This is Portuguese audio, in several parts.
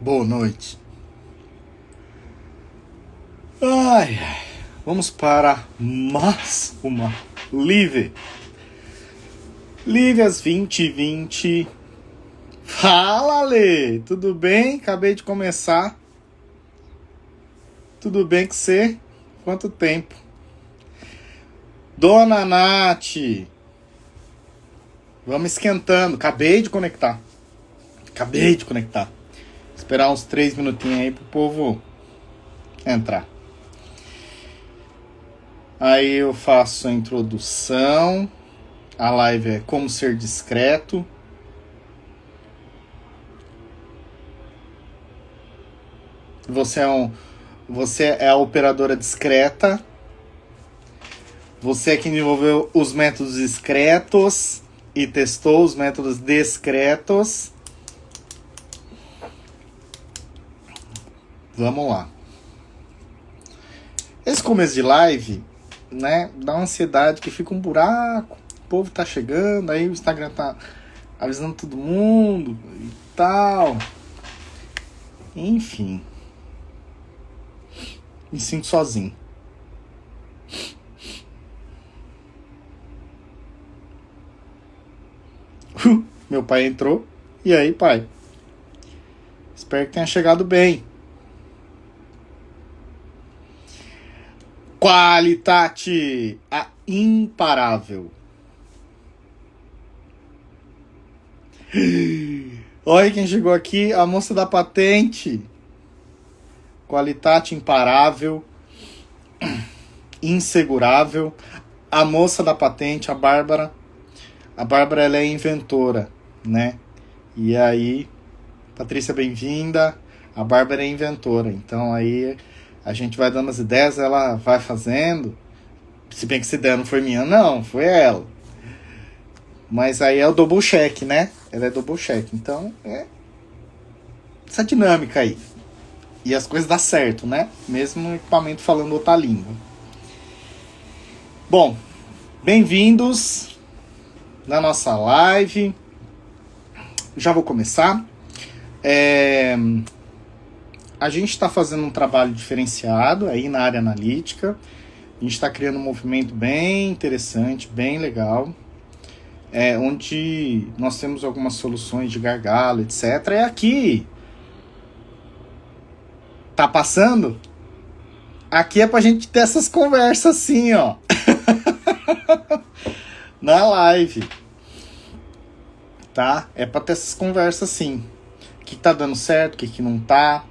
Boa noite. Ai, vamos para mais uma Live às 20h20. Fala, Lê! Tudo bem? Acabei de começar. Tudo bem com você? Quanto tempo? Dona Nath! Vamos esquentando. Acabei de conectar. Esperar uns 3 minutinhos aí pro povo entrar. Aí eu faço a introdução. A live é como ser discreto. Você é a operadora discreta. Você é quem desenvolveu os métodos discretos e testou os métodos discretos. Vamos lá. Esse começo de live, né, dá uma ansiedade que fica um buraco. O povo tá chegando, aí o Instagram tá avisando todo mundo e tal. Enfim. Me sinto sozinho. Meu pai entrou. E aí, pai? Espero que tenha chegado bem. Qualitate, a imparável. Olha quem chegou aqui, a moça da patente. Qualitate imparável, insegurável. A moça da patente, a Bárbara. A Bárbara, ela é inventora, né? E aí, Patrícia, bem-vinda. A Bárbara é inventora, então aí a gente vai dando as ideias, ela vai fazendo. Se bem que essa ideia não foi minha, não, foi ela. Mas aí é o double check, né? Ela é double check, então é essa dinâmica aí. E as coisas dão certo, né? Mesmo o equipamento falando outra língua. Bom, bem-vindos na nossa live. Já vou começar. A gente está fazendo um trabalho diferenciado aí na área analítica. A gente está criando um movimento bem interessante, bem legal. Onde nós temos algumas soluções de gargalo, etc. É aqui. Tá passando? Aqui é pra gente ter essas conversas assim, ó. Na live. Tá? É pra ter essas conversas assim. O que tá dando certo, o que não tá.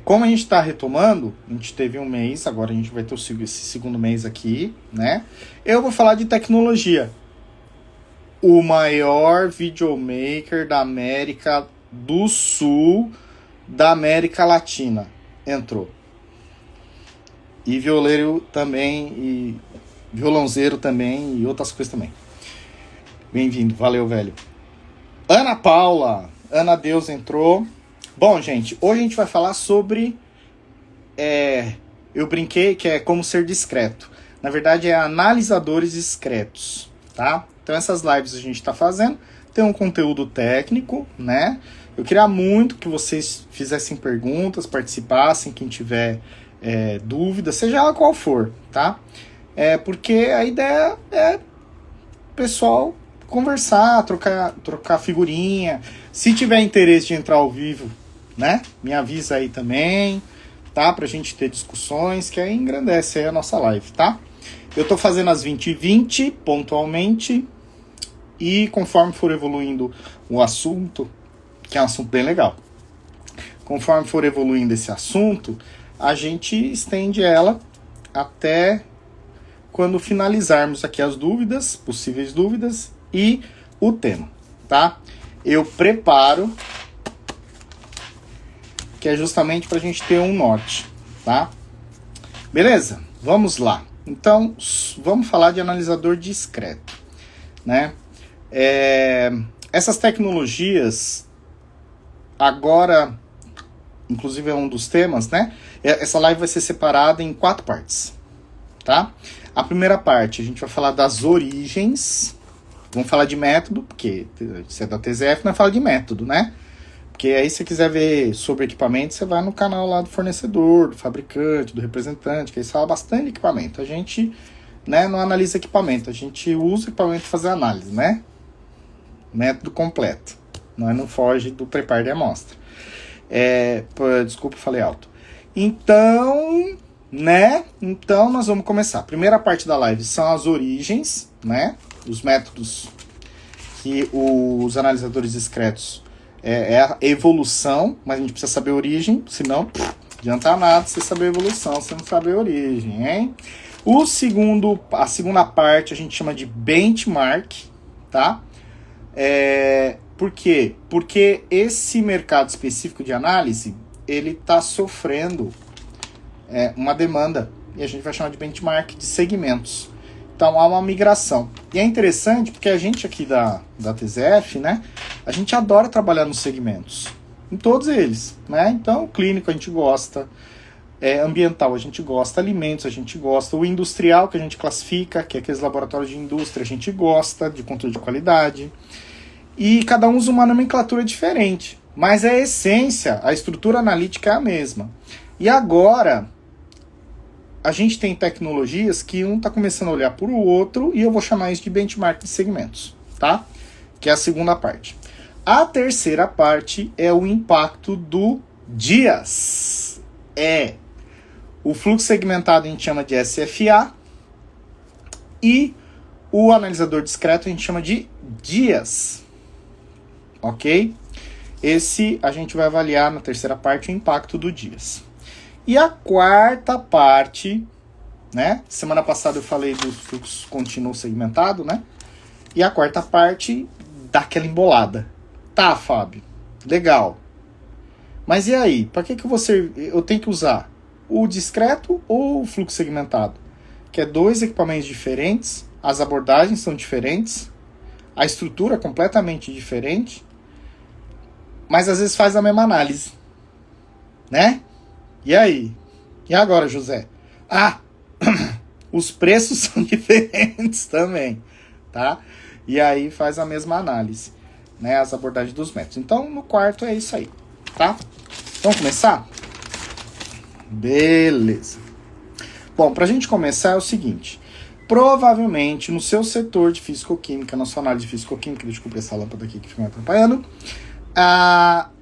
Como a gente tá retomando, a gente teve um mês, agora a gente vai ter esse segundo mês aqui, né? Eu vou falar de tecnologia. O maior videomaker da América do Sul, da América Latina, entrou. E violeiro também, e violãozeiro também, e outras coisas também. Bem-vindo, valeu, velho. Ana Paula, Ana Deus entrou. Bom, gente, hoje a gente vai falar sobre... eu brinquei que é como ser discreto. Na verdade, é analisadores discretos, tá? Então, essas lives a gente está fazendo. Tem um conteúdo técnico, né? Eu queria muito que vocês fizessem perguntas, participassem, quem tiver dúvida, seja ela qual for, tá? Porque a ideia é o pessoal conversar, trocar figurinha. Se tiver interesse de entrar ao vivo, né? Me avisa aí também, tá? Pra gente ter discussões, que aí engrandece aí a nossa live, tá? Eu tô fazendo às 20h20, pontualmente, e conforme for evoluindo o assunto, que é um assunto bem legal, conforme for evoluindo esse assunto, a gente estende ela até quando finalizarmos aqui as dúvidas, possíveis dúvidas, e o tema, tá? Eu preparo, que é justamente pra gente ter um norte, tá? Beleza? Vamos lá. Então, vamos falar de analisador discreto, né? Essas tecnologias, agora, inclusive é um dos temas, né? Essa live vai ser separada em 4 partes, tá? A primeira parte, a gente vai falar das origens. Vamos falar de método, porque você é da TZF, não fala de método, né? Porque aí se você quiser ver sobre equipamento, você vai no canal lá do fornecedor, do fabricante, do representante, que eles falam bastante de equipamento. A gente, né, não analisa equipamento, a gente usa o equipamento para fazer análise, né? Método completo. Nós não foge do preparo de amostra. Desculpa, falei alto. Então, né? Então nós vamos começar. A primeira parte da live são as origens, né? Os métodos que os analisadores discretos é a evolução, mas a gente precisa saber a origem, senão não adianta nada você saber a evolução, você não saber a origem, hein? A segunda parte a gente chama de benchmark, tá? Por quê? Porque esse mercado específico de análise, ele está sofrendo uma demanda, e a gente vai chamar de benchmark de segmentos. Então há uma migração. E é interessante porque a gente aqui da TZF, né, a gente adora trabalhar nos segmentos, em todos eles, né? Então clínico a gente gosta, ambiental a gente gosta, alimentos a gente gosta, o industrial que a gente classifica, que é aqueles laboratórios de indústria, a gente gosta, de controle de qualidade. E cada um usa uma nomenclatura diferente, mas a essência, a estrutura analítica é a mesma. E agora, a gente tem tecnologias que um está começando a olhar para o outro, e eu vou chamar isso de benchmark de segmentos, tá? Que é a segunda parte. A terceira parte é o impacto do dias. O fluxo segmentado a gente chama de SFA, e o analisador discreto a gente chama de dias. Ok? Esse a gente vai avaliar na terceira parte o impacto do dias. E a quarta parte, né? Semana passada eu falei do fluxo contínuo segmentado, né? E a quarta parte dá aquela embolada. Tá, Fábio, legal. Mas e aí? Para que eu tenho que usar o discreto ou o fluxo segmentado? Que é dois equipamentos diferentes, as abordagens são diferentes, a estrutura é completamente diferente, mas às vezes faz a mesma análise, né? E aí? E agora, José? Os preços são diferentes também, tá? E aí faz a mesma análise, né? As abordagens dos métodos. Então, no quarto é isso aí, tá? Vamos começar? Beleza. Bom, pra gente começar é o seguinte. Provavelmente, no seu setor de fisicoquímica, na sua análise de fisicoquímica, deixa eu cobrir essa lâmpada aqui que fica me atrapalhando,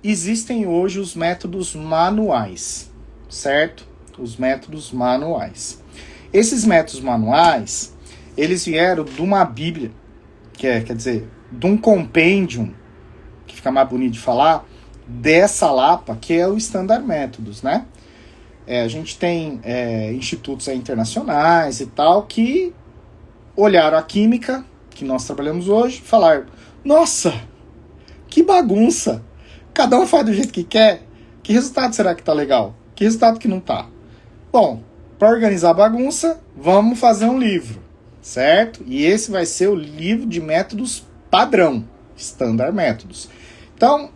existem hoje os métodos manuais, certo? Os métodos manuais. Esses métodos manuais, eles vieram de uma bíblia, quer dizer, de um compêndio, que fica mais bonito de falar, dessa lapa, que é o Standard Métodos, né? A gente tem institutos internacionais e tal, que olharam a química, que nós trabalhamos hoje, e falaram, nossa, que bagunça, cada um faz do jeito que quer, que resultado será que tá legal? Que resultado que não tá? Bom, para organizar a bagunça, vamos fazer um livro, certo? E esse vai ser o livro de métodos padrão, Standard Métodos. Então,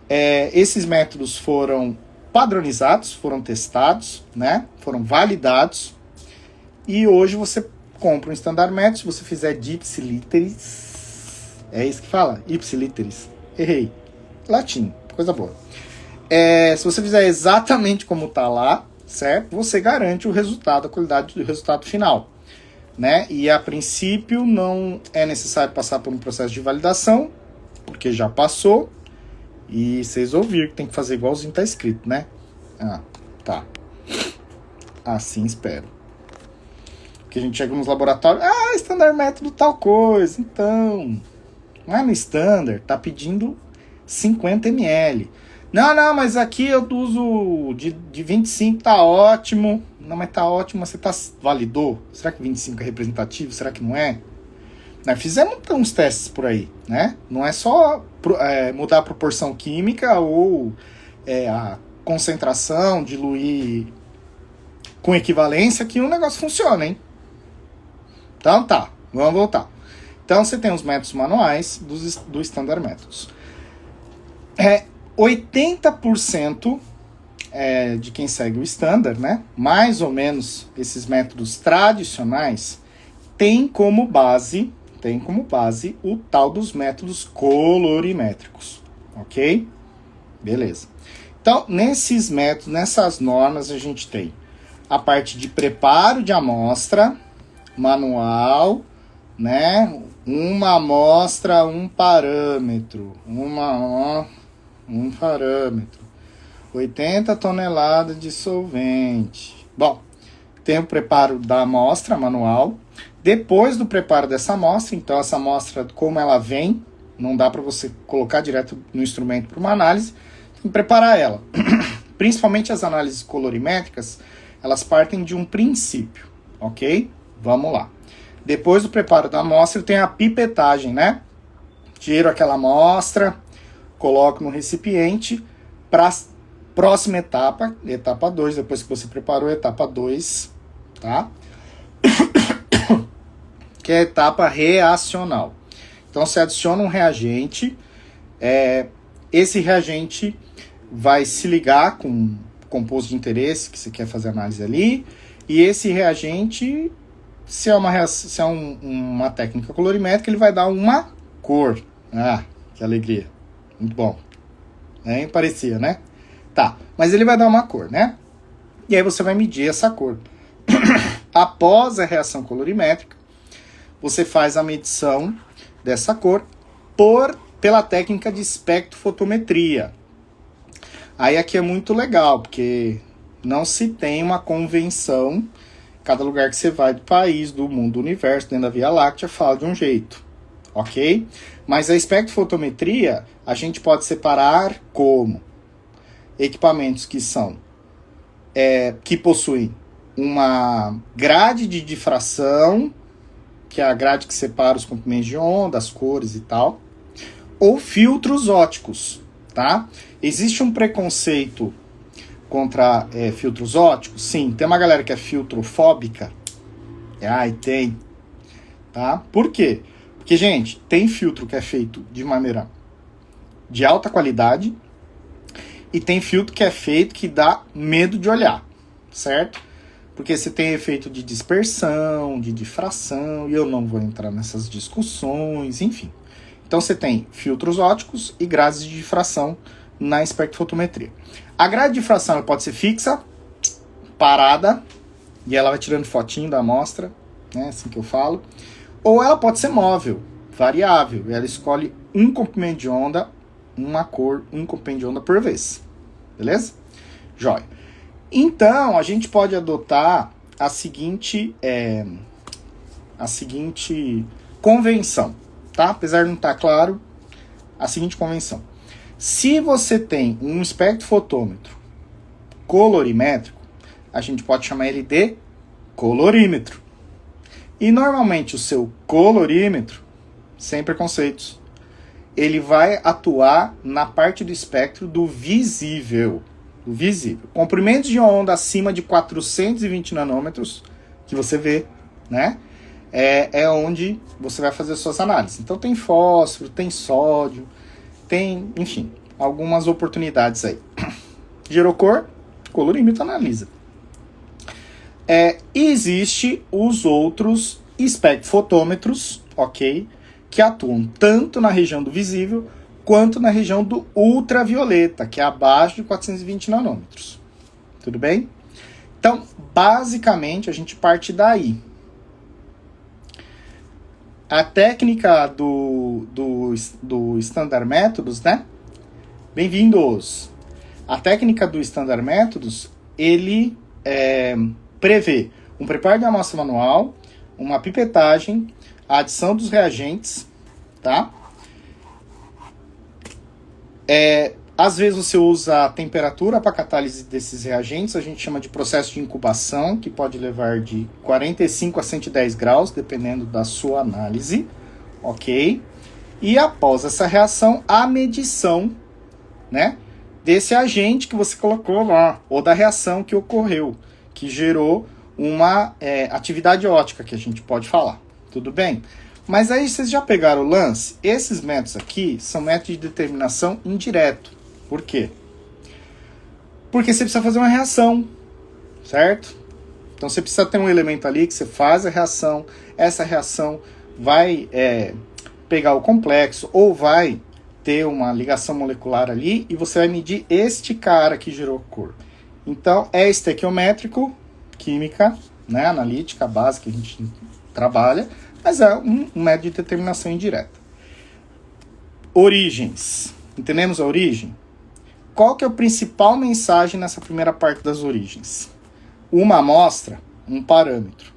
esses métodos foram padronizados, foram testados, né? Foram validados, e hoje você compra um Standard Métodos, se você fizer de ipsiliteris, é isso que fala? Ipsiliteris, errei, latim, coisa boa. Se você fizer exatamente como está lá, certo? Você garante o resultado, a qualidade do resultado final, né? E a princípio não é necessário passar por um processo de validação, porque já passou, e vocês ouviram que tem que fazer igualzinho está escrito, né? Tá. Assim espero. Porque a gente chega nos laboratórios, Standard Método tal coisa, então, lá no Standard tá pedindo 50 ml. Não, mas aqui eu uso de 25, tá ótimo. Não, mas tá ótimo, mas você validou? Será que 25 é representativo? Será que não é? Fizemos uns testes por aí, né? Não é só mudar a proporção química ou a concentração, diluir com equivalência que o negócio funciona, hein? Então tá, vamos voltar. Então você tem os métodos manuais do Standard Métodos. 80% de quem segue o Standard, né? Mais ou menos esses métodos tradicionais tem como base o tal dos métodos colorimétricos, ok? Beleza. Então, nesses métodos, nessas normas, a gente tem a parte de preparo de amostra, manual, né? Uma amostra, um parâmetro. Um parâmetro. 80 toneladas de solvente. Bom, tem o preparo da amostra, manual. Depois do preparo dessa amostra, então essa amostra, como ela vem, não dá para você colocar direto no instrumento para uma análise, tem que preparar ela. Principalmente as análises colorimétricas, elas partem de um princípio, ok? Vamos lá. Depois do preparo da amostra, tem a pipetagem, né? Tiro aquela amostra, coloco no recipiente para próxima etapa, etapa 2, depois que você preparou, etapa 2, tá? Que é a etapa reacional. Então, você adiciona um reagente, esse reagente vai se ligar com o composto de interesse que você quer fazer análise ali, e esse reagente, se é uma técnica colorimétrica, ele vai dar uma cor. Ah, que alegria. Muito bom. Nem parecia, né? Tá, mas ele vai dar uma cor, né? E aí você vai medir essa cor. Após a reação colorimétrica, você faz a medição dessa cor pela técnica de espectrofotometria. Aí aqui é muito legal, porque não se tem uma convenção, cada lugar que você vai do país, do mundo, do universo, dentro da Via Láctea, fala de um jeito, ok? Mas a espectrofotometria, a gente pode separar como equipamentos que são, que possuem uma grade de difração, que é a grade que separa os comprimentos de onda, as cores e tal, ou filtros ópticos, tá? Existe um preconceito contra filtros ópticos? Sim, tem uma galera que é filtrofóbica. Tem. Tá? Por quê? Porque, gente, tem filtro que é feito de maneira de alta qualidade e tem filtro que é feito que dá medo de olhar, certo? Porque você tem efeito de dispersão, de difração, e eu não vou entrar nessas discussões, enfim. Então você tem filtros ópticos e grades de difração na espectrofotometria. A grade de difração ela pode ser fixa, parada, e ela vai tirando fotinho da amostra, né, assim que eu falo. Ou ela pode ser móvel, variável, e ela escolhe um comprimento de onda, uma cor, um comprimento de onda por vez. Beleza? Jóia. Então, a gente pode adotar a seguinte convenção, tá? Apesar de não estar claro, a seguinte convenção. Se você tem um espectrofotômetro colorimétrico, a gente pode chamar ele de colorímetro. E normalmente o seu colorímetro, sem preconceitos, ele vai atuar na parte do espectro do visível. Comprimentos de onda acima de 420 nanômetros, que você vê, né? É onde você vai fazer suas análises. Então tem fósforo, tem sódio, tem, enfim, algumas oportunidades aí. Gerou cor, colorímetro analisa. E existe os outros espectrofotômetros, ok? Que atuam tanto na região do visível quanto na região do ultravioleta, que é abaixo de 420 nanômetros. Tudo bem? Então, basicamente, a gente parte daí. A técnica do Standard Methods, né? Bem-vindos! A técnica do Standard Methods, ele prevê um preparo de amostra manual, uma pipetagem, a adição dos reagentes, tá? Às vezes você usa a temperatura para catálise desses reagentes, a gente chama de processo de incubação, que pode levar de 45 a 110 graus, dependendo da sua análise, ok? E após essa reação, a medição, né, desse agente que você colocou lá, ou da reação que ocorreu, que gerou uma atividade óptica, que a gente pode falar, tudo bem? Mas aí vocês já pegaram o lance? Esses métodos aqui são métodos de determinação indireto. Por quê? Porque você precisa fazer uma reação, certo? Então você precisa ter um elemento ali que você faz a reação, essa reação vai pegar o complexo ou vai ter uma ligação molecular ali e você vai medir este cara que gerou cor. Então, é estequiométrico, química, né, analítica, básica que a gente trabalha, mas é um método de determinação indireta. Origens. Entendemos a origem? Qual que é a principal mensagem nessa primeira parte das origens? Uma amostra, um parâmetro.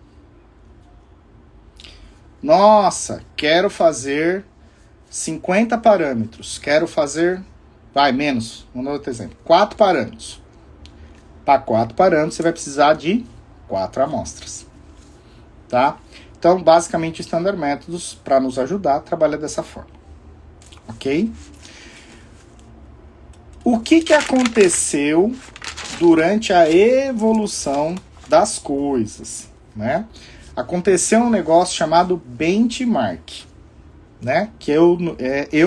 Nossa, quero fazer 50 parâmetros. Quero fazer, menos, vamos dar outro exemplo. 4 parâmetros. Para 4 parâmetros, você vai precisar de 4 amostras. Tá? Então, basicamente, o Standard Métodos, para nos ajudar, trabalha dessa forma. Ok? O que aconteceu durante a evolução das coisas, né? Aconteceu um negócio chamado benchmark, né? Que eu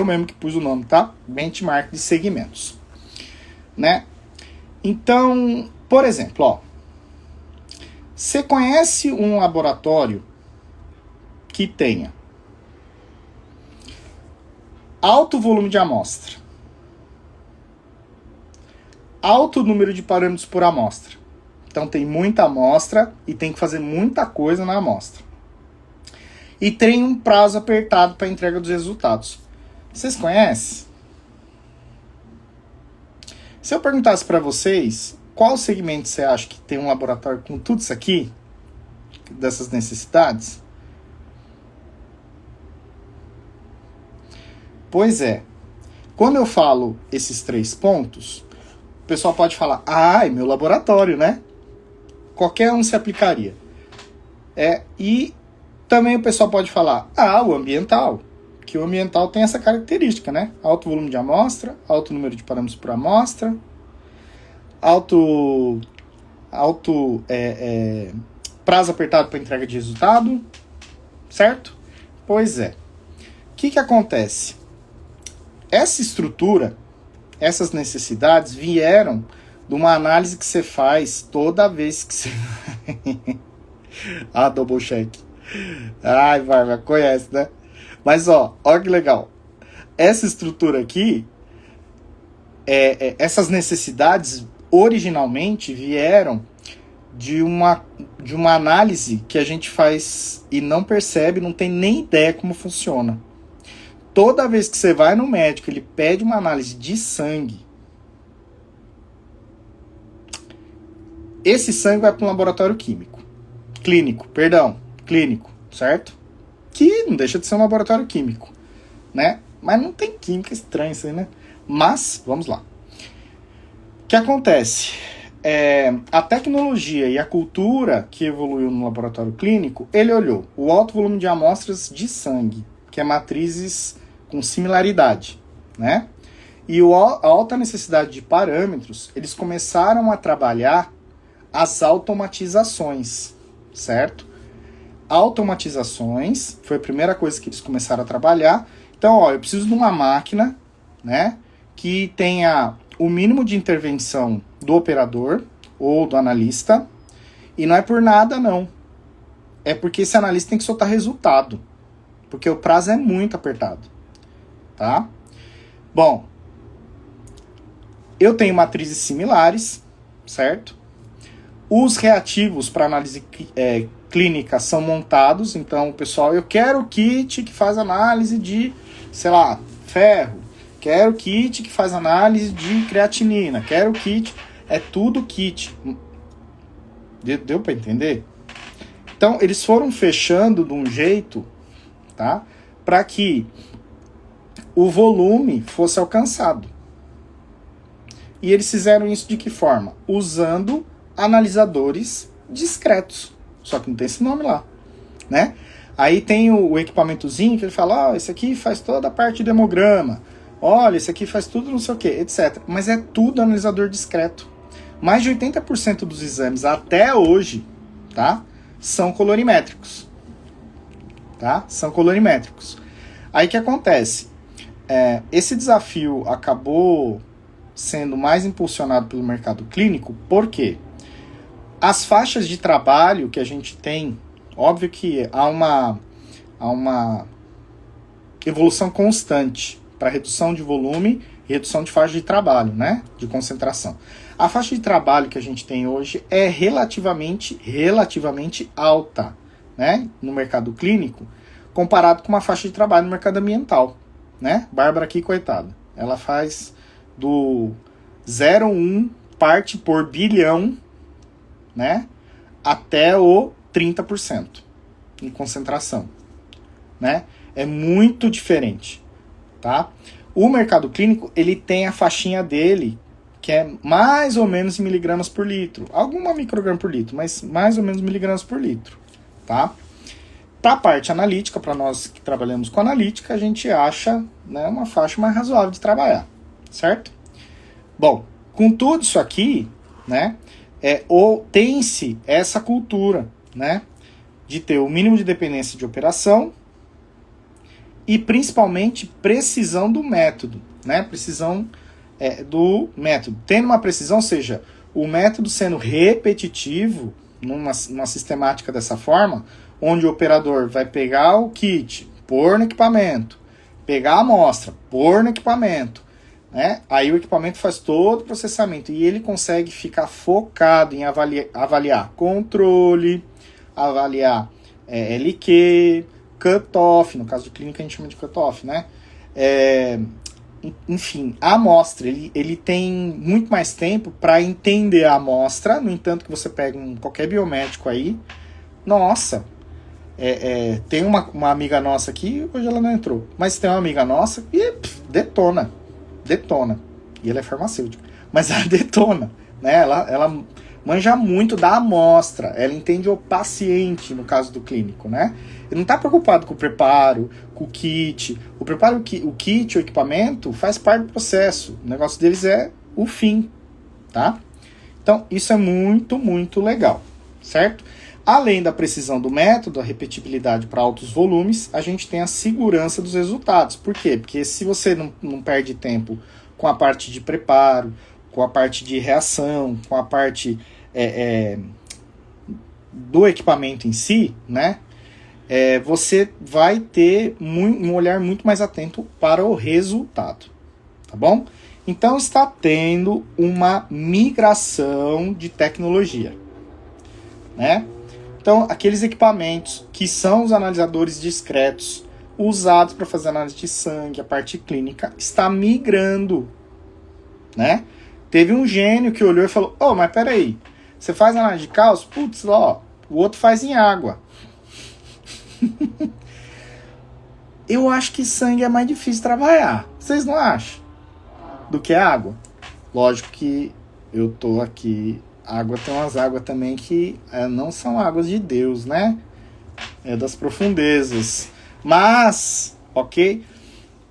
mesmo que pus o nome, tá? Benchmark de segmentos, né? Então, por exemplo, ó, você conhece um laboratório que tenha alto volume de amostra, alto número de parâmetros por amostra. Então tem muita amostra e tem que fazer muita coisa na amostra. E tem um prazo apertado para a entrega dos resultados. Vocês conhecem? Se eu perguntasse para vocês, qual segmento você acha que tem um laboratório com tudo isso aqui, dessas necessidades? Pois é. Quando eu falo esses 3 pontos, o pessoal pode falar, é meu laboratório, né? Qualquer um se aplicaria. E também o pessoal pode falar, o ambiental. Que o ambiental tem essa característica, né? Alto volume de amostra, alto número de parâmetros por amostra, alto prazo apertado para entrega de resultado, certo? Pois é. O que acontece? Essa estrutura, essas necessidades vieram de uma análise que você faz toda vez que você... double check. Vai, conhece, né? Mas, olha que legal. Essa estrutura aqui, essas necessidades originalmente vieram de uma análise que a gente faz e não percebe, não tem nem ideia como funciona. Toda vez que você vai no médico, ele pede uma análise de sangue. Esse sangue vai para um laboratório clínico, certo? Que não deixa de ser um laboratório químico, né? Mas não tem química, estranha isso aí, né? Mas, vamos lá. O que acontece? A tecnologia e a cultura que evoluiu no laboratório clínico, ele olhou o alto volume de amostras de sangue, que é matrizes com similaridade, né? E a alta necessidade de parâmetros, eles começaram a trabalhar as automatizações, certo? Automatizações foi a primeira coisa que eles começaram a trabalhar. Então, eu preciso de uma máquina, né, que tenha o mínimo de intervenção do operador ou do analista. E não é por nada, não. É porque esse analista tem que soltar resultado. Porque o prazo é muito apertado. Tá? Bom, eu tenho matrizes similares, certo? Os reativos para análise clínica são montados. Então, pessoal, eu quero o kit que faz análise de, ferro. Quero o kit que faz análise de creatinina. Quero o kit... É tudo kit. Deu para entender? Então, eles foram fechando de um jeito, tá? Para que o volume fosse alcançado. E eles fizeram isso de que forma? Usando analisadores discretos. Só que não tem esse nome lá, né? Aí tem o equipamentozinho que ele fala, esse aqui faz toda a parte de hemograma. Olha, esse aqui faz tudo não sei o que, etc. Mas é tudo analisador discreto. Mais de 80% dos exames até hoje, tá? São colorimétricos. Tá? São colorimétricos. Aí o que acontece? Esse desafio acabou sendo mais impulsionado pelo mercado clínico, por quê? As faixas de trabalho que a gente tem, óbvio que há uma evolução constante, para redução de volume e redução de faixa de trabalho, né? De concentração. A faixa de trabalho que a gente tem hoje é relativamente alta, né? No mercado clínico, comparado com uma faixa de trabalho no mercado ambiental, né? Bárbara aqui, coitada. Ela faz do 0,1 parte por bilhão, né? Até o 30% em concentração, né? É muito diferente, tá? O mercado clínico, ele tem a faixinha dele, que é mais ou menos em miligramas por litro. Alguma micrograma por litro, mas mais ou menos miligramas por litro, tá? Para a parte analítica, para nós que trabalhamos com analítica, a gente acha, né, uma faixa mais razoável de trabalhar, certo? Bom, com tudo isso aqui, né, tem-se essa cultura, né, de ter o mínimo de dependência de operação e principalmente precisão do método, né, precisão do método. Tendo uma precisão, ou seja, o método sendo repetitivo numa sistemática dessa forma, onde o operador vai pegar o kit, pôr no equipamento, pegar a amostra, pôr no equipamento, né? Aí o equipamento faz todo o processamento e ele consegue ficar focado em avaliar controle, avaliar LQ, cut-off, no caso de clínica a gente chama de cut-off, né? Enfim, a amostra, ele tem muito mais tempo para entender a amostra. No entanto, que você pega qualquer biomédico aí, nossa, tem uma amiga nossa aqui, hoje ela não entrou, mas tem uma amiga nossa e detona. E ela é farmacêutica, mas ela detona, né? Ela manja muito da amostra, ela entende o paciente, no caso do clínico, né? Ele não está preocupado com o preparo, com o kit. O preparo, o kit, o equipamento, faz parte do processo. O negócio deles é o fim, tá? Então, isso é muito, muito legal, certo? Além da precisão do método, a repetibilidade para altos volumes, a gente tem a segurança dos resultados. Por quê? Porque se você não perde tempo com a parte de preparo, com a parte de reação, com a parte do equipamento em si, né? Você vai ter um olhar muito mais atento para o resultado, tá bom? Então está tendo uma migração de tecnologia, né? Então, aqueles equipamentos que são os analisadores discretos usados para fazer análise de sangue, a parte clínica, está migrando, né? Teve um gênio que olhou e falou, mas peraí, você faz análise de cálcio? Putz, ó, o outro faz em água. Eu acho que sangue é mais difícil de trabalhar. Vocês não acham? Do que água? Lógico que eu tô aqui... Água, tem umas águas também que não são águas de Deus, né? É das profundezas. Mas, ok?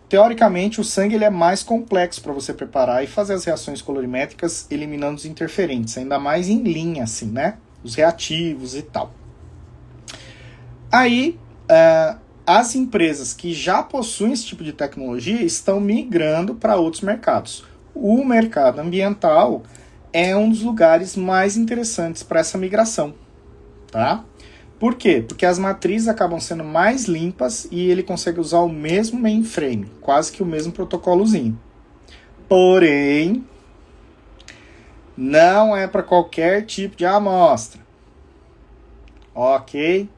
Teoricamente, o sangue ele é mais complexo para você preparar e fazer as reações colorimétricas eliminando os interferentes. Ainda mais em linha, assim, né? Os reativos e tal. Aí, as empresas que já possuem esse tipo de tecnologia estão migrando para outros mercados. O mercado ambiental é um dos lugares mais interessantes para essa migração, tá? Por quê? Porque as matrizes acabam sendo mais limpas e ele consegue usar o mesmo mainframe, quase que o mesmo protocolozinho. Porém, não é para qualquer tipo de amostra. Ok.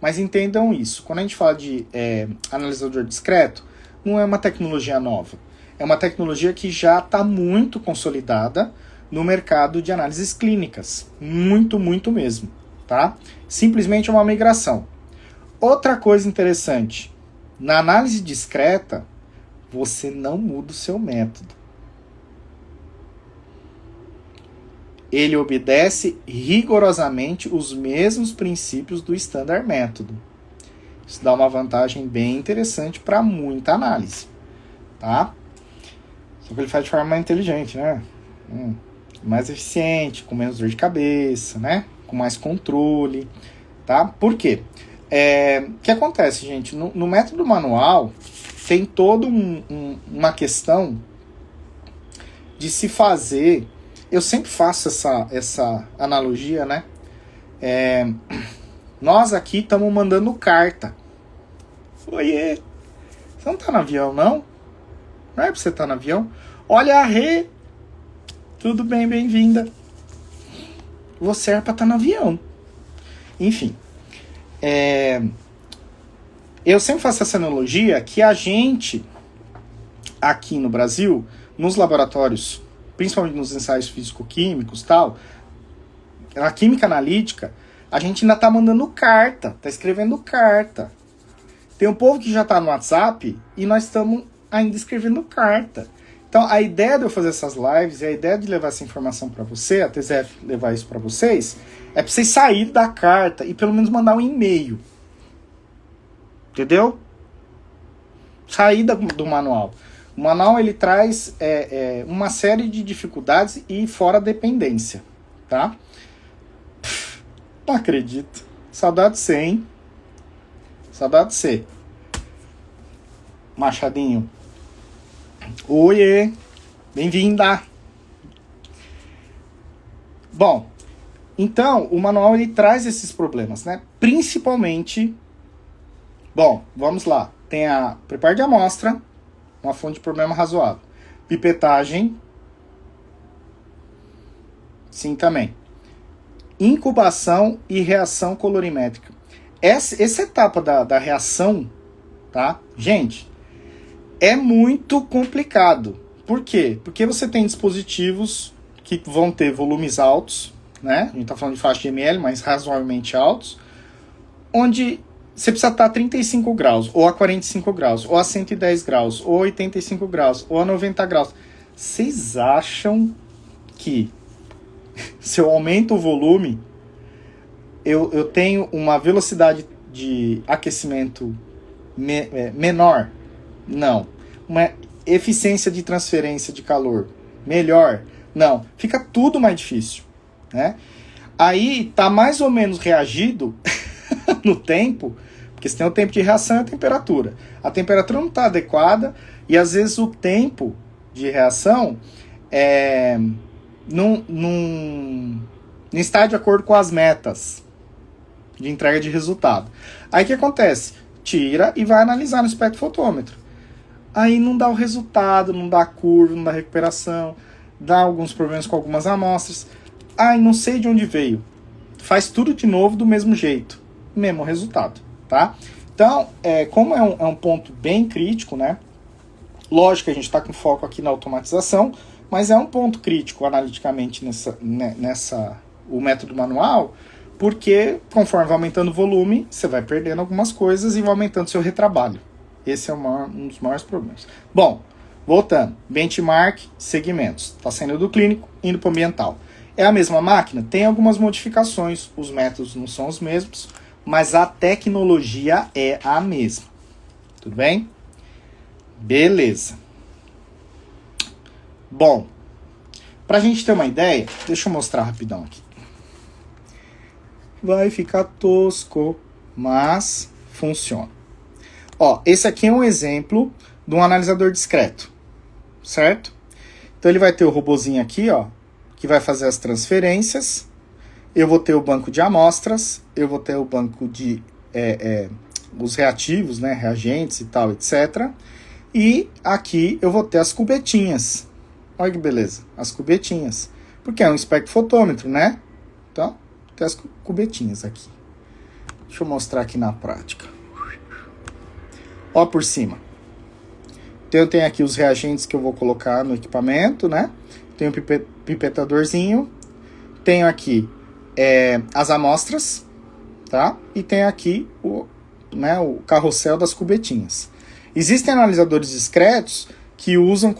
Mas entendam isso. Quando a gente fala de analisador discreto, não é uma tecnologia nova. É uma tecnologia que já está muito consolidada no mercado de análises clínicas. Muito, muito mesmo. Tá? Simplesmente é uma migração. Outra coisa interessante. Na análise discreta, você não muda o seu método. Ele obedece rigorosamente os mesmos princípios do Standard Método. Isso dá uma vantagem bem interessante para muita análise. Tá? Só que ele faz de forma mais inteligente, né? Mais eficiente, com menos dor de cabeça, né? Com mais controle, tá? Por quê? O que acontece, gente? No método manual, tem toda uma questão de se fazer... Eu sempre faço essa analogia, né? Nós aqui estamos mandando carta. Oiê! Você não tá no avião, não? Não é pra você estar no avião. Olha a Rê. Tudo bem, bem-vinda. Você era pra estar no avião. Enfim. Eu sempre faço essa analogia que a gente, aqui no Brasil, nos laboratórios, principalmente nos ensaios físico-químicos e tal, na química analítica, a gente ainda tá mandando carta, tá escrevendo carta. Tem um povo que já tá no WhatsApp e nós estamos ainda escrevendo carta. Então, a ideia de eu fazer essas lives e a ideia de levar essa informação para você, a TZF levar isso para vocês, é para vocês saírem da carta e pelo menos mandar um e-mail. Entendeu? Sair do manual. O manual, ele traz uma série de dificuldades e fora dependência, tá? Não acredito. Saudade de você, hein? Saudade de você. Machadinho. Oiê. Bem-vinda. Bom, então, o manual, ele traz esses problemas, né? Principalmente... Bom, vamos lá. Tem a preparo de amostra, uma fonte de problema razoável. Pipetagem. Sim, também. Incubação e reação colorimétrica. Essa etapa da reação, tá? Gente, é muito complicado. Por quê? Porque você tem dispositivos que vão ter volumes altos, né? A gente tá falando de faixa de ml, mas razoavelmente altos, onde você precisa estar a 35 graus, ou a 45 graus, ou a 110 graus, ou a 85 graus, ou a 90 graus. Vocês acham que se eu aumento o volume, eu tenho uma velocidade de aquecimento menor? Não. Uma eficiência de transferência de calor melhor? Não. Fica tudo mais difícil, né? Aí tá mais ou menos reagido no tempo, porque você tem o tempo de reação e a temperatura. A temperatura não está adequada e às vezes o tempo de reação não está de acordo com as metas de entrega de resultado. Aí o que acontece? Tira e vai analisar no espectrofotômetro. Aí não dá o resultado, não dá a curva, não dá a recuperação, dá alguns problemas com algumas amostras. Ai, não sei de onde veio. Faz tudo de novo do mesmo jeito. Mesmo resultado, tá? Então, como é um ponto bem crítico, né? Lógico que a gente está com foco aqui na automatização, mas é um ponto crítico analiticamente o método manual, porque conforme vai aumentando o volume, você vai perdendo algumas coisas e vai aumentando seu retrabalho. Esse é um dos maiores problemas. Bom, voltando. Benchmark, segmentos. Está saindo do clínico, indo para o ambiental. É a mesma máquina? Tem algumas modificações. Os métodos não são os mesmos, mas a tecnologia é a mesma. Tudo bem? Beleza. Bom, para a gente ter uma ideia, deixa eu mostrar rapidão aqui. Vai ficar tosco, mas funciona. Ó, esse aqui é um exemplo de um analisador discreto, certo? Então ele vai ter o robozinho aqui, ó, que vai fazer as transferências. Eu vou ter o banco de amostras, eu vou ter o banco de os reativos, né, reagentes e tal, etc. E aqui eu vou ter as cubetinhas. Olha que beleza, as cubetinhas. Porque é um espectrofotômetro, né? Então, tem as cubetinhas aqui. Deixa eu mostrar aqui na prática. Ó por cima. Então eu tenho aqui os reagentes que eu vou colocar no equipamento, né? Tenho o pipetadorzinho. Tenho aqui as amostras, tá? E tenho aqui o carrossel das cubetinhas. Existem analisadores discretos que usam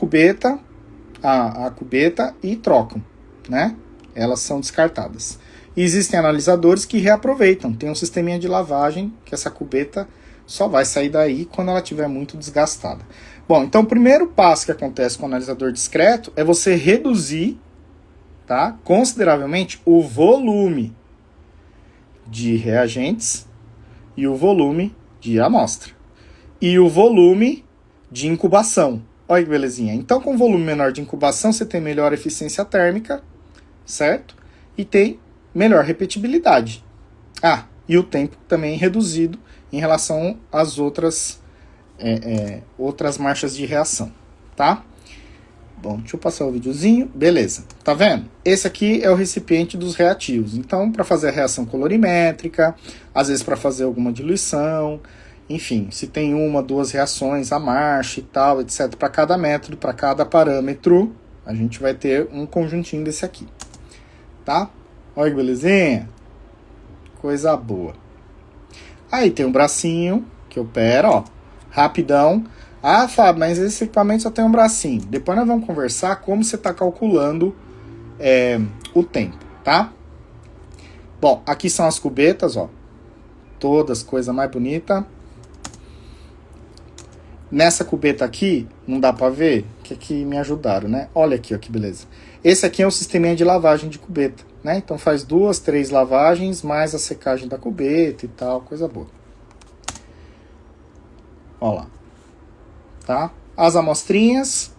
a cubeta e trocam, né? Elas são descartadas. E existem analisadores que reaproveitam. Tem um sisteminha de lavagem que essa cubeta só vai sair daí quando ela estiver muito desgastada. Bom, então o primeiro passo que acontece com o analisador discreto é você reduzir, tá, consideravelmente o volume de reagentes e o volume de amostra. E o volume de incubação. Olha que belezinha. Então, com volume menor de incubação, você tem melhor eficiência térmica, certo? E tem melhor repetibilidade. E o tempo também reduzido em relação às outras marchas de reação, tá? Bom, deixa eu passar o videozinho. Beleza, tá vendo? Esse aqui é o recipiente dos reativos. Então, para fazer a reação colorimétrica, às vezes para fazer alguma diluição, enfim, se tem uma, duas reações, a marcha e tal, etc. Para cada método, para cada parâmetro, a gente vai ter um conjuntinho desse aqui, tá? Olha que belezinha. Coisa boa. Aí tem um bracinho que opera, ó, rapidão. Ah, Fábio, mas esse equipamento só tem um bracinho. Depois nós vamos conversar como você está calculando o tempo, tá? Bom, aqui são as cubetas, ó. Todas, coisa mais bonita. Nessa cubeta aqui, não dá para ver, que aqui me ajudaram, né? Olha aqui, ó, que beleza. Esse aqui é o sisteminha de lavagem de cubeta, né? Então faz 2, 3 lavagens, mais a secagem da cubeta e tal, coisa boa. Ó lá. Tá? As amostrinhas.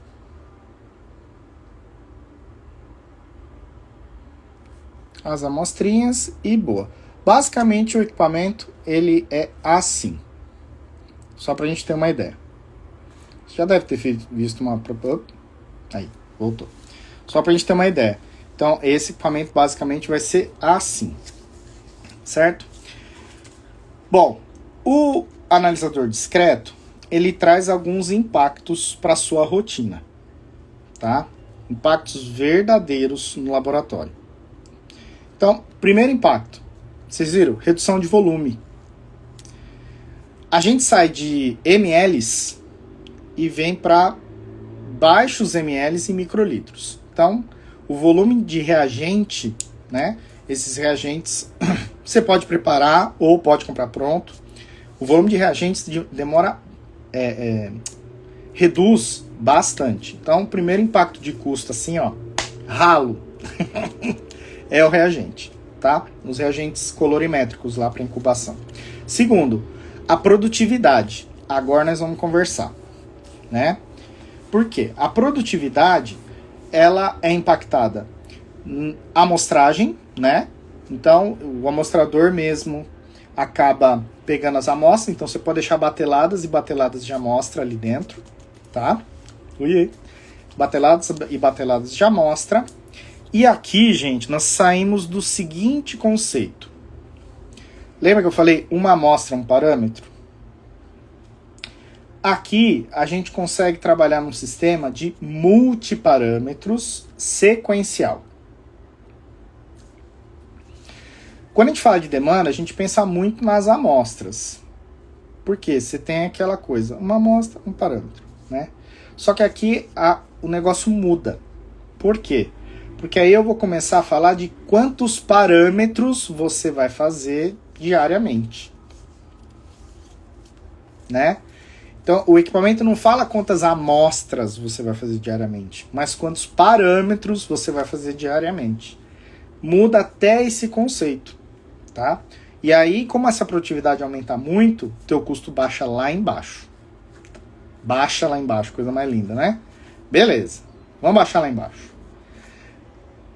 As amostrinhas e boa. Basicamente o equipamento ele é assim. Só pra gente ter uma ideia. Você já deve ter visto uma... Aí, voltou. Só pra gente ter uma ideia. Então esse equipamento basicamente vai ser assim. Certo? Bom, o analisador discreto ele traz alguns impactos para sua rotina, tá? Impactos verdadeiros no laboratório. Então, primeiro impacto, vocês viram? Redução de volume. A gente sai de mLs e vem para baixos mLs e microlitros. Então, o volume de reagente, né? Esses reagentes você pode preparar ou pode comprar pronto. O volume de reagentes demora reduz bastante. Então, o primeiro impacto de custo, assim, ó, ralo, é o reagente, tá? Os reagentes colorimétricos lá para incubação. Segundo, a produtividade. Agora nós vamos conversar, né? Por quê? A produtividade, ela é impactada a amostragem, né? Então, o amostrador mesmo acaba pegando as amostras, então você pode deixar bateladas e bateladas de amostra ali dentro, tá? Ui, bateladas e bateladas de amostra. E aqui, gente, nós saímos do seguinte conceito. Lembra que eu falei uma amostra, um parâmetro? Aqui a gente consegue trabalhar num sistema de multiparâmetros sequencial. Quando a gente fala de demanda, a gente pensa muito nas amostras. Por quê? Você tem aquela coisa, uma amostra, um parâmetro, né? Só que aqui o negócio muda. Por quê? Porque aí eu vou começar a falar de quantos parâmetros você vai fazer diariamente, né? Então, o equipamento não fala quantas amostras você vai fazer diariamente, mas quantos parâmetros você vai fazer diariamente. Muda até esse conceito, tá? E aí, como essa produtividade aumenta muito, teu custo baixa lá embaixo. Baixa lá embaixo, coisa mais linda, né? Beleza, vamos baixar lá embaixo.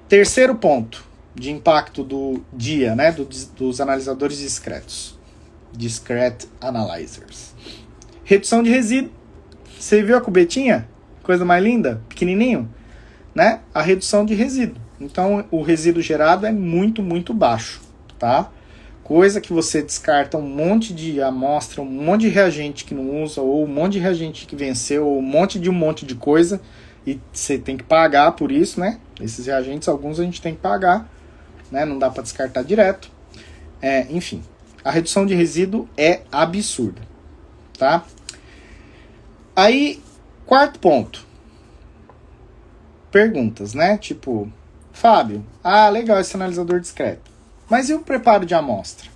Terceiro ponto de impacto do dia, né? Dos analisadores discretos. Discrete Analyzers. Redução de resíduo. Você viu a cubetinha? Coisa mais linda? Pequenininho? Né? A redução de resíduo. Então, o resíduo gerado é muito, muito baixo, tá? Coisa que você descarta um monte de amostra, um monte de reagente que não usa, ou um monte de reagente que venceu, ou um monte de coisa, e você tem que pagar por isso, né? Esses reagentes, alguns a gente tem que pagar, né? Não dá para descartar direto. Enfim, a redução de resíduo é absurda, tá? Aí, quarto ponto. Perguntas, né? Tipo, Fábio, legal esse analisador discreto. Mas e o preparo de amostra?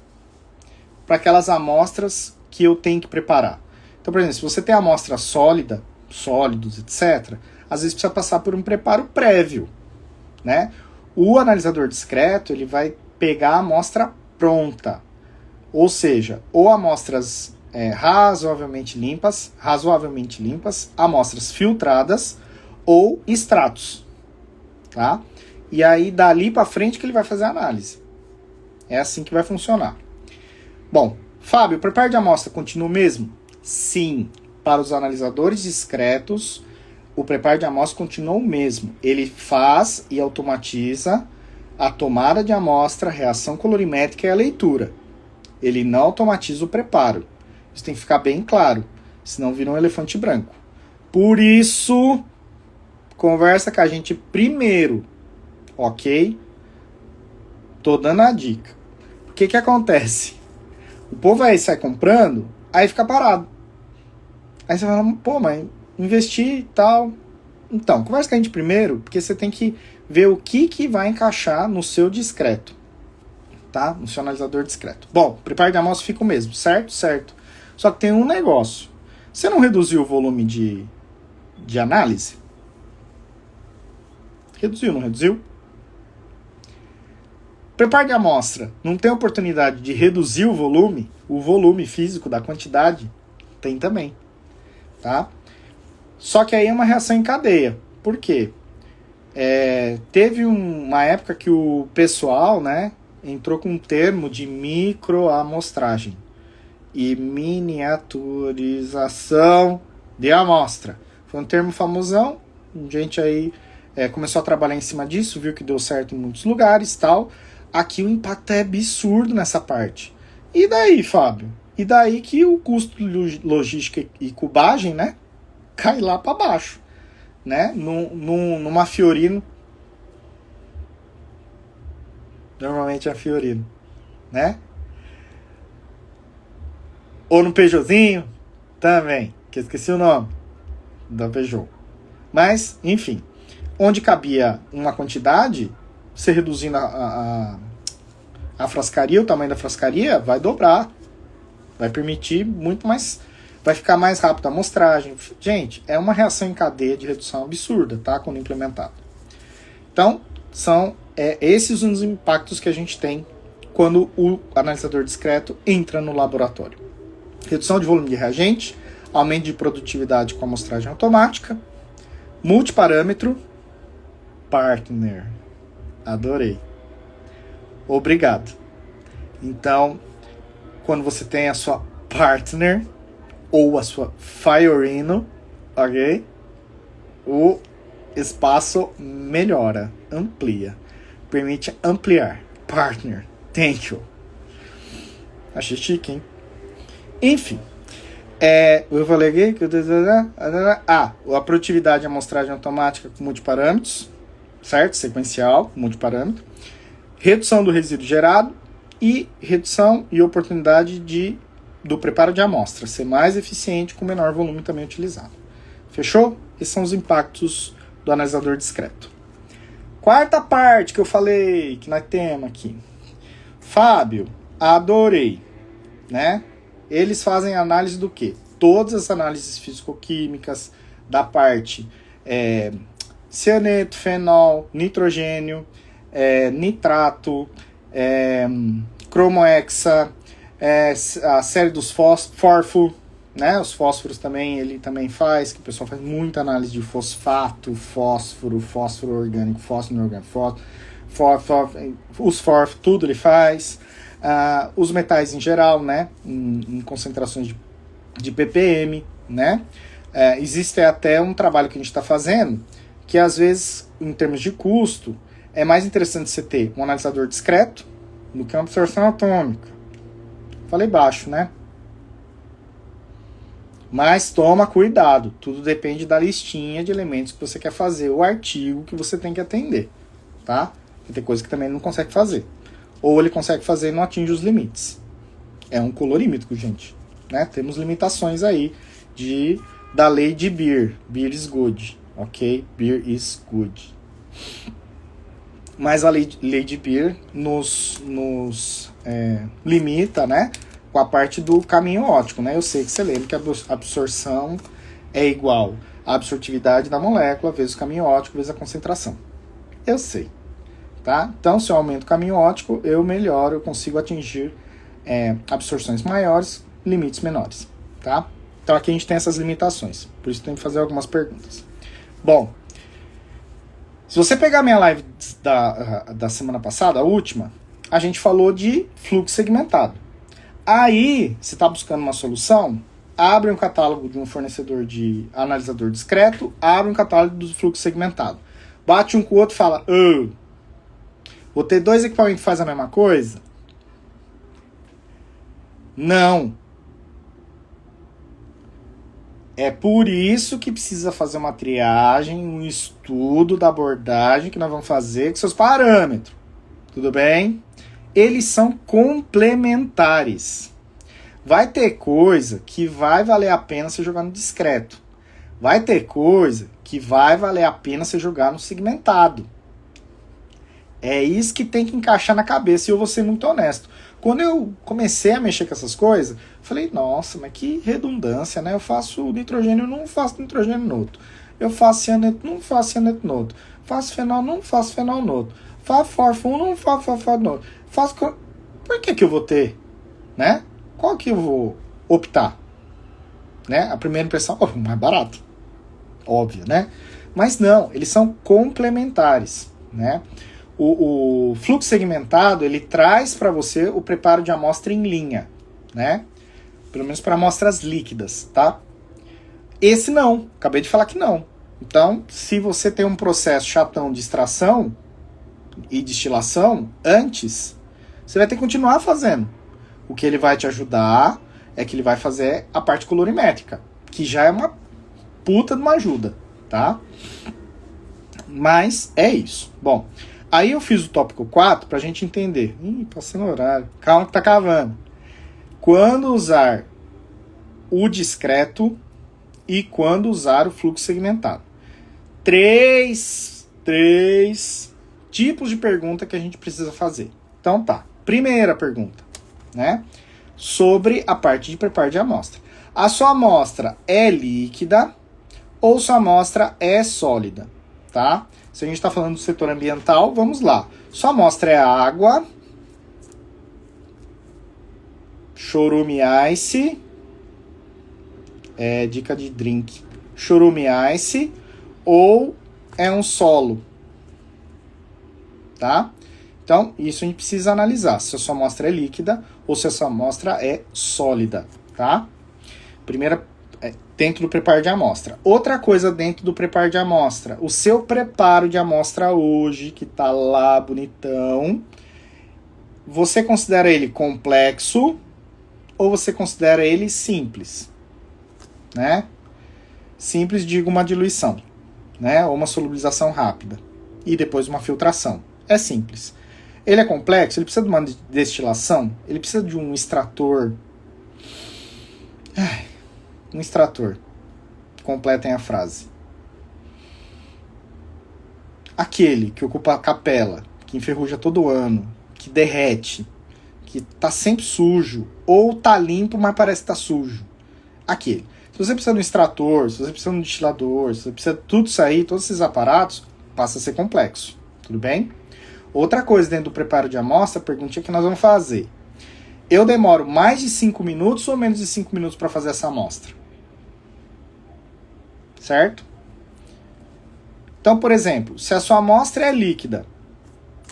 Para aquelas amostras que eu tenho que preparar. Então, por exemplo, se você tem amostra sólida, sólidos, etc., às vezes precisa passar por um preparo prévio, né? O analisador discreto, ele vai pegar a amostra pronta. Ou seja, ou amostras razoavelmente limpas, amostras filtradas ou extratos, tá? E aí, dali para frente que ele vai fazer a análise. É assim que vai funcionar. Bom, Fábio, o preparo de amostra continua o mesmo? Sim. Para os analisadores discretos, o preparo de amostra continua o mesmo. Ele faz e automatiza a tomada de amostra, a reação colorimétrica e a leitura. Ele não automatiza o preparo. Isso tem que ficar bem claro, senão vira um elefante branco. Por isso, conversa com a gente primeiro, ok? Tô dando a dica. O que acontece? O povo aí sai comprando, aí fica parado. Aí você fala, pô, mas investir e tal. Então, conversa com a gente primeiro, porque você tem que ver o que vai encaixar no seu discreto. Tá? No seu analisador discreto. Bom, preparo de amostra fica o mesmo, certo? Certo. Só que tem um negócio. Você não reduziu o volume de análise? Reduziu, não reduziu? Preparo de amostra não tem oportunidade de reduzir o volume físico da quantidade? Tem também. Tá? Só que aí é uma reação em cadeia. Por quê? Teve uma época que o pessoal, né, entrou com um termo de microamostragem e miniaturização de amostra. Foi um termo famosão, a gente aí começou a trabalhar em cima disso, viu que deu certo em muitos lugares e tal. Aqui o impacto é absurdo nessa parte. E daí, Fábio? E daí que o custo de logística e cubagem, né, cai lá para baixo, né? Numa Fiorino, normalmente é a Fiorino, né? Ou no Peugeotzinho, também, que eu esqueci o nome da Peugeot. Mas, enfim, onde cabia uma quantidade, você reduzindo a frascaria, o tamanho da frascaria, vai dobrar. Vai permitir muito mais, vai ficar mais rápido a amostragem. Gente, é uma reação em cadeia de redução absurda, tá? Quando implementado. Então, são esses os impactos que a gente tem quando o analisador discreto entra no laboratório. Redução de volume de reagente, aumento de produtividade com amostragem automática, multiparâmetro, partner. Adorei. Obrigado. Então, quando você tem a sua partner ou a sua Fiorino, ok? O espaço melhora, amplia. Permite ampliar. Partner. Thank you. Achei chique, hein? Enfim. Eu falei aqui que a produtividade de amostragem automática com multiparâmetros, certo? Sequencial, multiparâmetro. Redução do resíduo gerado e redução e oportunidade do preparo de amostra ser mais eficiente com menor volume também utilizado. Fechou? Esses são os impactos do analisador discreto. Quarta parte que eu falei, que nós temos aqui. Fábio, adorei, né? Eles fazem análise do quê? Todas as análises físico-químicas da parte cianeto, fenol, nitrogênio, nitrato, cromohexa, a série dos fósforo, né? Os fósforos também, ele também faz, que o pessoal faz muita análise de fosfato, fósforo orgânico, fósforo inorgânico, os fósforos, tudo ele faz. Os metais em geral, né? Em concentrações de ppm, né? Existe até um trabalho que a gente está fazendo, que às vezes, em termos de custo, é mais interessante você ter um analisador discreto do que uma absorção atômica. Falei baixo, né? Mas toma cuidado, tudo depende da listinha de elementos que você quer fazer, o artigo que você tem que atender, tá? E tem coisa que também não consegue fazer. Ou ele consegue fazer e não atinge os limites. É um colorímetro, gente, né? Temos limitações aí da lei de Beer. Beer is good, ok? Beer is good. Mas a lei de Beer nos limita, né? Com a parte do caminho óptico, né? Eu sei que você lembra que a absorção é igual à absortividade da molécula vezes o caminho óptico vezes a concentração. Eu sei, tá? Então, se eu aumento o caminho óptico, eu melhoro, eu consigo atingir absorções maiores, limites menores, tá? Então, aqui a gente tem essas limitações. Por isso, tem que fazer algumas perguntas. Bom, se você pegar a minha live da semana passada, a última, a gente falou de fluxo segmentado. Aí, você está buscando uma solução, abre um catálogo de um fornecedor de analisador discreto, abre um catálogo do fluxo segmentado. Bate um com o outro e fala, vou ter dois equipamentos que fazem a mesma coisa? Não. É por isso que precisa fazer uma triagem, um estudo da abordagem que nós vamos fazer com seus parâmetros. Tudo bem? Eles são complementares. Vai ter coisa que vai valer a pena você jogar no discreto. Vai ter coisa que vai valer a pena você jogar no segmentado. É isso que tem que encaixar na cabeça, e eu vou ser muito honesto. Quando eu comecei a mexer com essas coisas, falei, nossa, mas que redundância, né? Eu faço nitrogênio, não faço nitrogênio no outro. Eu faço cianeto, não faço cianeto no outro. Faço fenol, não faço fenol no outro. Faço fósforo, não faço fósforo no outro. Por que eu vou ter? Né? Qual que eu vou optar? Né? A primeira impressão, mais barato. Óbvio, né? Mas não, eles são complementares, né? O fluxo segmentado, ele traz para você o preparo de amostra em linha, né? Pelo menos para amostras líquidas, tá? Esse não, acabei de falar que não. Então, se você tem um processo chatão de extração e destilação antes, você vai ter que continuar fazendo. O que ele vai te ajudar é que ele vai fazer a parte colorimétrica, que já é uma puta de uma ajuda, tá? Mas é isso. Bom, aí eu fiz o tópico 4 pra gente entender. Passei no horário. Calma que tá cavando. Quando usar o discreto e quando usar o fluxo segmentado. Três tipos de pergunta que a gente precisa fazer. Então tá. Primeira pergunta, né? Sobre a parte de preparo de amostra. A sua amostra é líquida ou sua amostra é sólida, tá? Se a gente está falando do setor ambiental, vamos lá. Sua amostra é água, chorume ice, dica de drink, chorume ice, ou é um solo, tá? Então, isso a gente precisa analisar, se a sua amostra é líquida ou se a sua amostra é sólida, tá? Primeira, dentro do preparo de amostra. Outra coisa dentro do preparo de amostra, o seu preparo de amostra hoje, que tá lá bonitão, você considera ele complexo ou você considera ele simples, né? Simples, digo, uma diluição, né? Ou uma solubilização rápida e depois uma filtração. É simples. Ele é complexo, ele precisa de uma destilação, ele precisa de um extrator. Um extrator. Completem a frase. Aquele que ocupa a capela, que enferruja todo ano, que derrete, que tá sempre sujo, ou tá limpo, mas parece que tá sujo. Aquele. Se você precisa de um extrator, se você precisa de um destilador, se você precisa de tudo isso aí, todos esses aparatos, passa a ser complexo. Tudo bem? Outra coisa dentro do preparo de amostra, a perguntinha que nós vamos fazer. Eu demoro mais de 5 minutos ou menos de 5 minutos para fazer essa amostra? Certo? Então, por exemplo, se a sua amostra é líquida,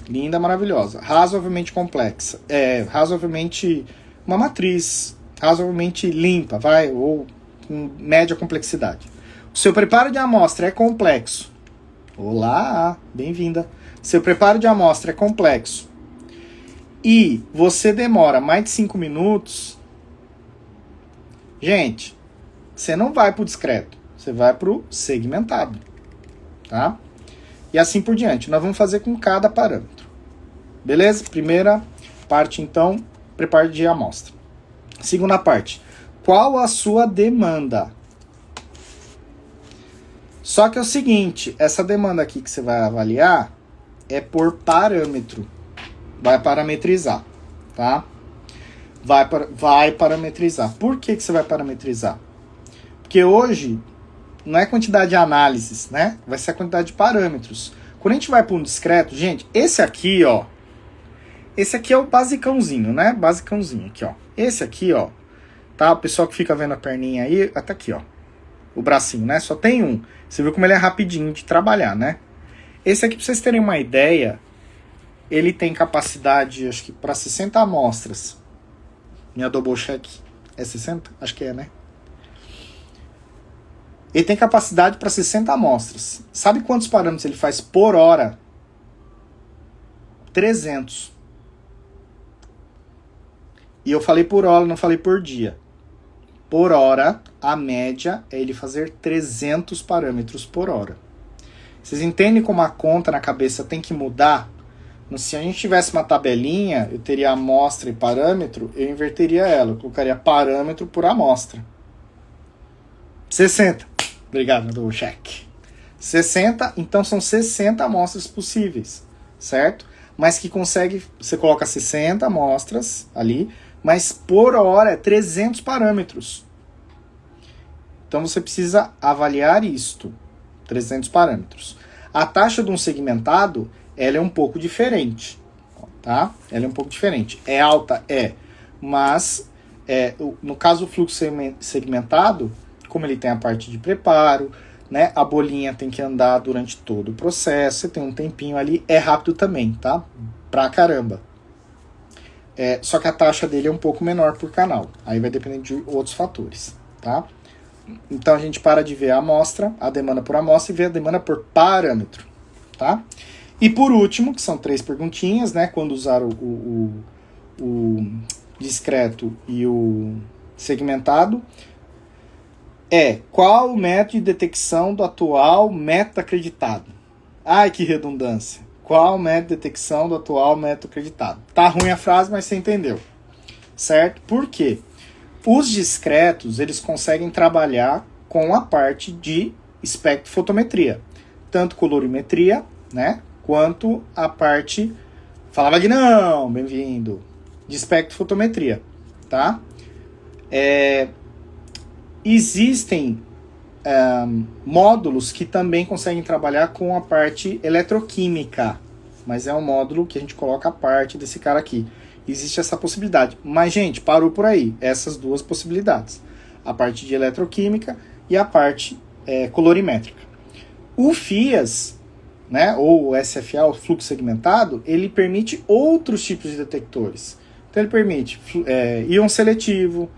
linda, maravilhosa, razoavelmente complexa, razoavelmente uma matriz, razoavelmente limpa, ou com média complexidade. O seu preparo de amostra é complexo. Olá, bem-vinda. Seu preparo de amostra é complexo e você demora mais de 5 minutos, gente, você não vai para o discreto, você vai para o segmentado, tá? E assim por diante. Nós vamos fazer com cada parâmetro. Beleza? Primeira parte, então, preparo de amostra. Segunda parte, qual a sua demanda? Só que é o seguinte, essa demanda aqui que você vai avaliar é por parâmetro. Vai parametrizar, tá? Vai parametrizar. Por que você vai parametrizar? Porque hoje não é quantidade de análises, né? Vai ser a quantidade de parâmetros. Quando a gente vai para um discreto, gente, esse aqui, ó. Esse aqui é o basicãozinho, né? Basicãozinho aqui, ó. Esse aqui, ó. Tá? O pessoal que fica vendo a perninha aí, até aqui, ó. O bracinho, né? Só tem um. Você viu como ele é rapidinho de trabalhar, né? Esse aqui, pra vocês terem uma ideia, ele tem capacidade, acho que para 60 amostras. Minha double check é 60? Acho que é, né? Ele tem capacidade para 60 amostras. Sabe quantos parâmetros ele faz por hora? 300. E eu falei por hora, não falei por dia. Por hora, a média é ele fazer 300 parâmetros por hora. Vocês entendem como a conta na cabeça tem que mudar? Se a gente tivesse uma tabelinha, eu teria amostra e parâmetro, eu inverteria ela. Eu colocaria parâmetro por amostra. 60. Obrigado, do cheque. 60, então são 60 amostras possíveis, certo? Mas que consegue, você coloca 60 amostras ali, mas por hora é 300 parâmetros. Então você precisa avaliar isto, 300 parâmetros. A taxa de um segmentado, ela é um pouco diferente, tá? Ela é um pouco diferente. É alta? É. Mas, no caso do fluxo segmentado, como ele tem a parte de preparo, né? A bolinha tem que andar durante todo o processo, você tem um tempinho ali, é rápido também, tá? Pra caramba. Só que a taxa dele é um pouco menor por canal. Aí vai depender de outros fatores, tá? Então a gente para de ver a amostra, a demanda por amostra, e vê a demanda por parâmetro, tá? E por último, que são 3 perguntinhas, né? Quando usar o discreto e o segmentado, qual o método de detecção do atual método acreditado? Ai, que redundância. Qual o método de detecção do atual método acreditado? Tá ruim a frase, mas você entendeu. Certo? Por quê? Os discretos, eles conseguem trabalhar com a parte de espectrofotometria. Tanto colorimetria, né? Quanto a parte... Fala, Vagnão! Bem-vindo! De espectrofotometria, tá? Existem módulos que também conseguem trabalhar com a parte eletroquímica, mas é um módulo que a gente coloca a parte desse cara aqui. Existe essa possibilidade. Mas, gente, parou por aí. Essas duas possibilidades. A parte de eletroquímica e a parte colorimétrica. O FIAS, né, ou o SFA, o fluxo segmentado, ele permite outros tipos de detectores. Então, ele permite íon seletivo,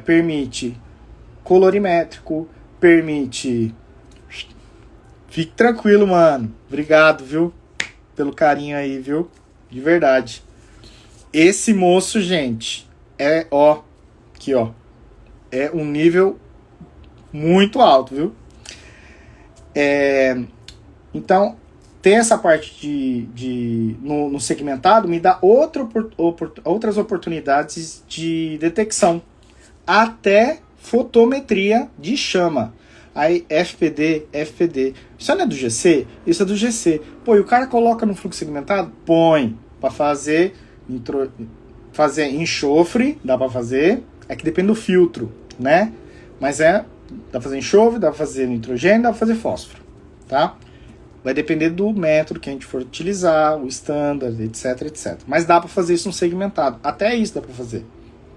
permite colorimétrico, permite... Fique tranquilo, mano. Obrigado, viu? Pelo carinho aí, viu? De verdade. Esse moço, gente, aqui, ó. É um nível muito alto, viu? Então, ter essa parte no segmentado me dá outras oportunidades de detecção. Até fotometria de chama. Aí, FPD. Isso não é do GC? Isso é do GC. Pô, e o cara coloca no fluxo segmentado? Põe. Para fazer enxofre, dá para fazer. É que depende do filtro, né? Mas dá para fazer enxofre, dá para fazer nitrogênio, dá para fazer fósforo, tá? Vai depender do método que a gente for utilizar, o standard, etc. Mas dá para fazer isso no segmentado. Até isso dá para fazer,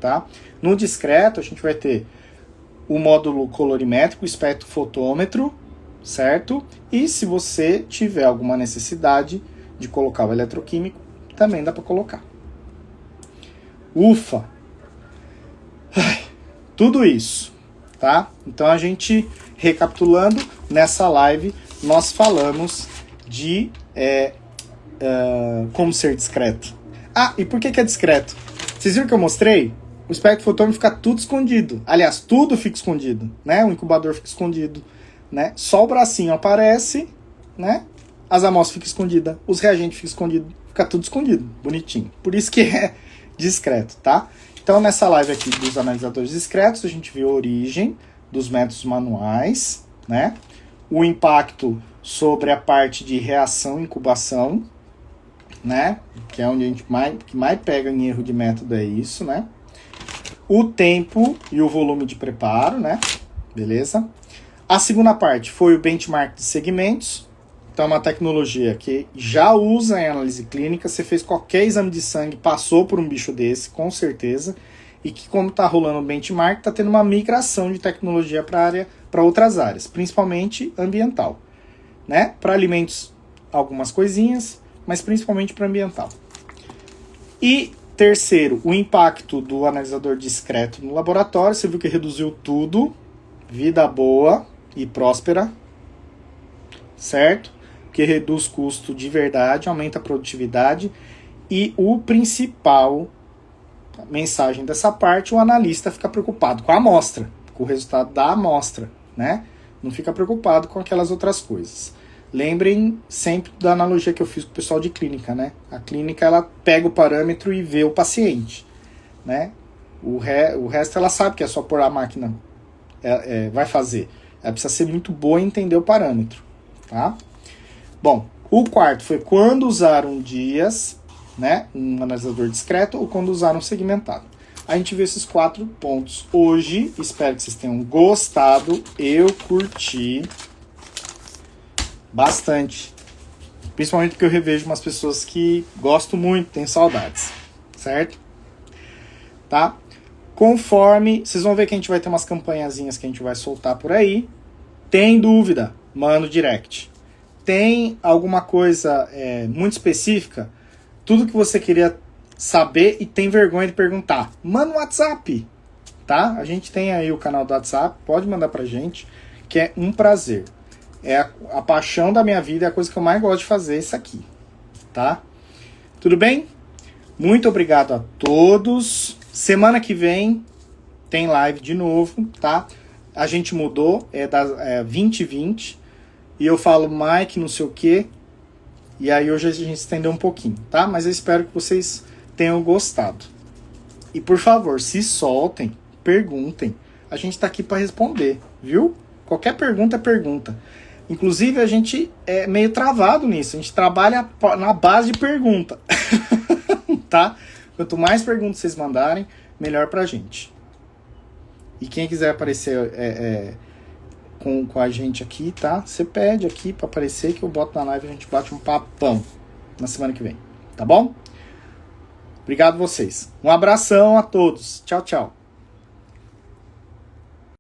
tá? No discreto, a gente vai ter o módulo colorimétrico, o espectrofotômetro, certo? E se você tiver alguma necessidade de colocar o eletroquímico, também dá para colocar. Ufa! Tudo isso, tá? Então a gente, recapitulando, nessa live nós falamos de como ser discreto. E por que é discreto? Vocês viram que eu mostrei? O espectrofotômetro fica tudo escondido. Aliás, tudo fica escondido, né? O incubador fica escondido, né? Só o bracinho aparece, né? As amostras ficam escondidas, os reagentes ficam escondidos, fica tudo escondido, bonitinho. Por isso que é discreto, tá? Então, nessa live aqui dos analisadores discretos, a gente viu a origem dos métodos manuais, né? O impacto sobre a parte de reação e incubação, né? Que é onde a gente mais pega em erro de método, é isso, né? O tempo e o volume de preparo, né? Beleza? A segunda parte foi o benchmark de segmentos. Então, é uma tecnologia que já usa em análise clínica. Você fez qualquer exame de sangue, passou por um bicho desse, com certeza. E que, como está rolando o benchmark, está tendo uma migração de tecnologia para outras áreas, principalmente ambiental, né? Para alimentos, algumas coisinhas, mas principalmente para ambiental. E terceiro, o impacto do analisador discreto no laboratório. Você viu que reduziu tudo. Vida boa, e próspera, certo? Que reduz custo de verdade, aumenta a produtividade e o principal mensagem dessa parte, o analista fica preocupado com a amostra, com o resultado da amostra, né? Não fica preocupado com aquelas outras coisas. Lembrem sempre da analogia que eu fiz com o pessoal de clínica, né? A clínica, ela pega o parâmetro e vê o paciente, né? O resto ela sabe que é só pôr a máquina, vai fazer. Ela precisa ser muito boa e entender o parâmetro, tá? Bom, o quarto foi quando usaram dias, né? Um analisador discreto ou quando usaram segmentado. A gente viu esses 4 pontos hoje. Espero que vocês tenham gostado. Eu curti bastante. Principalmente porque eu revejo umas pessoas que gosto muito, tenho saudades. Certo? Tá? Conforme, vocês vão ver que a gente vai ter umas campanhazinhas que a gente vai soltar por aí. Tem dúvida? Manda o direct. Tem alguma coisa muito específica? Tudo que você queria saber e tem vergonha de perguntar, manda um WhatsApp, tá? A gente tem aí o canal do WhatsApp, pode mandar pra gente, que é um prazer. É a paixão da minha vida, é a coisa que eu mais gosto de fazer, isso aqui, tá? Tudo bem? Muito obrigado a todos. Semana que vem tem live de novo, tá? A gente mudou, é 20h20, e eu falo Mike não sei o que, e aí hoje a gente estendeu um pouquinho, tá? Mas eu espero que vocês tenham gostado. E por favor, se soltem, perguntem. A gente tá aqui para responder, viu? Qualquer pergunta é pergunta. Inclusive, a gente é meio travado nisso. A gente trabalha na base de pergunta. Tá? Quanto mais perguntas vocês mandarem, melhor pra gente. E quem quiser aparecer com a gente aqui, tá? Você pede aqui pra aparecer que eu boto na live e a gente bate um papão na semana que vem. Tá bom? Obrigado vocês. Um abração a todos. Tchau, tchau.